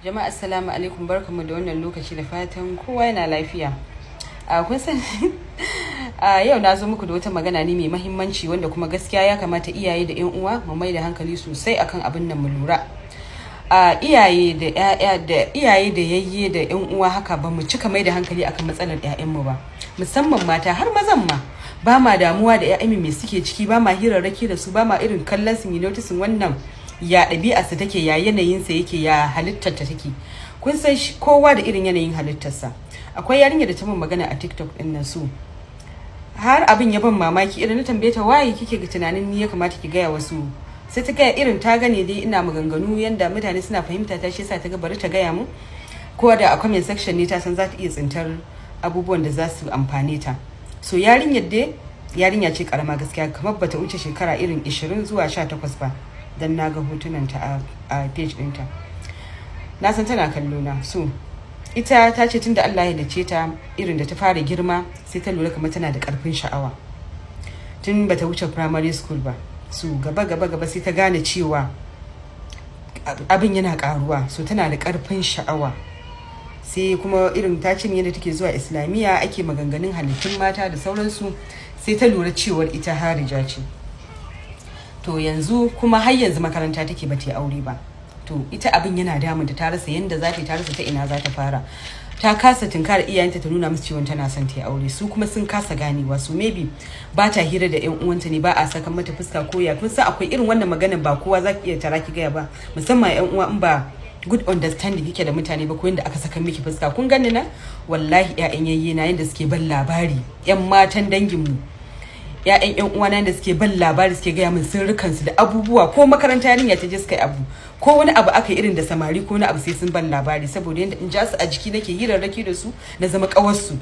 Jama'a assalamu alaikum, barkamu da wannan lokaci da fatan kowa yana lafiya. Kun san yau na zo muku da wata magana ne mai mahimmanci wanda kuma gaskiya ya kamata iyaye da ƴan uwa mu mai da hankali sosai akan abin nan mu lura. Iyaye da iyaye da yayye da ƴan uwa haka ba mu cika mai da hankali akan matsalar ƴaƴan mu ba. Musamman mata har mazan ma ba ma damuwa da ƴaƴan me suke ciki, ba ma hirarraki da su, ba ma irin kallon su, noticing wannan ya ɗabi'arsa take, ya yanayinsa yake, ya halittarta take. Kun san kowa da irin yanayin halittarsa. Akwai yarinya da ta min magana a TikTok din nan su har abin ya ban mamaki, irin na tambaye ta waye kike ga tunanin ni ya kamata ki gaya wasu, sai ta gaya irin ta gane dai ina maganganu yanda mutane suna fahimta ta, shi yasa ta ga bari ta gaya mu, ko da a comment section ne ta san za ta iya tsintar abubuwan da za su amfane ta. So yarinyar dai yarinya ce karama gaskiya, kamar bata wuce shekara irin 20 zuwa 18 ba, dan na ga hotunanta a page ɗinta, na san tana kallo na. So ita ta ce tunda Allah ya dace ta irin da ta fara girma sai ta lura kamar tana da karfin sha'awa tun bata wuce primary school ba. So gaba sai ta gane cewa abin yana karuwa, so tana da karfin sha'awa. Sai kuma irin ta ce yadda take zuwa islamiyya ake maganganun halittun mata da sauransu, sai ta lura cewar ita harija ce. To yanzu kuma har yanzu makaranta take ba ta aure ba. To ita abin yana damunta, ta rasa yanda za ta rasa ta ina za ta fara. Ta kasa tunkar iyayenta ta nuna musu cewa tana son ta aure, su kuma sun kasa ganewa. So maybe ba ta hira da ƴan uwanta ne, ba a saka mata fuska ko ya. Kun san akwai irin wannan maganar ba kowa za ki iya tara ki gaya ba, musamman ƴan uwa in ba good understanding kike da mutane ba, ko yanda aka saka miki fuska. Kun gani na wallahi ƴaƴan yayye na yanda suke ban labari, ƴan matan dangin mu, ƴaƴan ƴan uwana da suke ban labari, suke gaya min sirrukan su da abubuwa, ko makaranta yarinya ta je suka yi abu ko wani abu aka irin da samari ko wani abu sai sun ban labari, saboda yanda in ja su a jiki nake hirarraki da su na zama kawar su.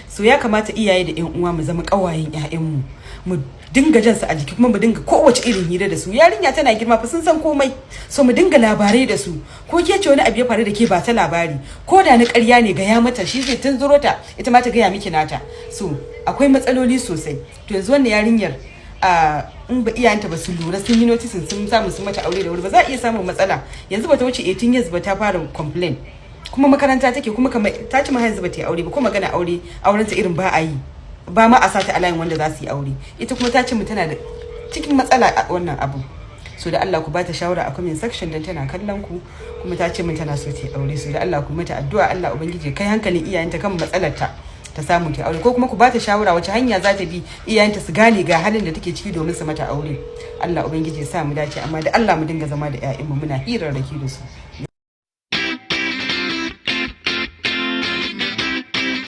So ya kamata iyaye da ƴan uwa mu zama kawayen ƴaƴan mu dinga jan su a jiki, kuma mu dinga kowace irin hira da su. Yarinya tana girma fa sun san komai, so mu dinga labarai da su. Ko ke ce wani abu ya faru da ke ba ta labari, ko da na ƙarya ne gaya mata, shi zai tunzuro ta ita ma ta gaya miki nata. So akwai matsaloli sosai. To yanzu wannan yarinyar in ba iyayenta ba su lura sun yi notice sun samu sun mata aure da wuri, ba za a iya samun matsala. Yanzu ba ta wuce 18 years ba ta fara complain, kuma makaranta take, kuma kamar ta ci ma yanzu ba ta yi aure ba, kuma magana auren ta irin ba a yi, ba ma a sata alayin wanda za su yi aure. Ita kuma ta ce mu tana da cikin matsala a wannan abu. So da Allah ku ba ta shawara a comment section dan tana kallon ku, kuma ta ce mun tana so ta yi aure. So da Allah ku mata addu'a, Allah ubangiji kai hankalin iyayenta kan matsalar ta samu ta aure, ko kuma ku ba ta shawara wace hanya za ta bi iyayenta su gane ga halin da take ciki domin su mata aure. Allah ubangiji ya sa mu dace, amma da Allah mu dinga zama da ƴaƴanmu muna hirarraki da su.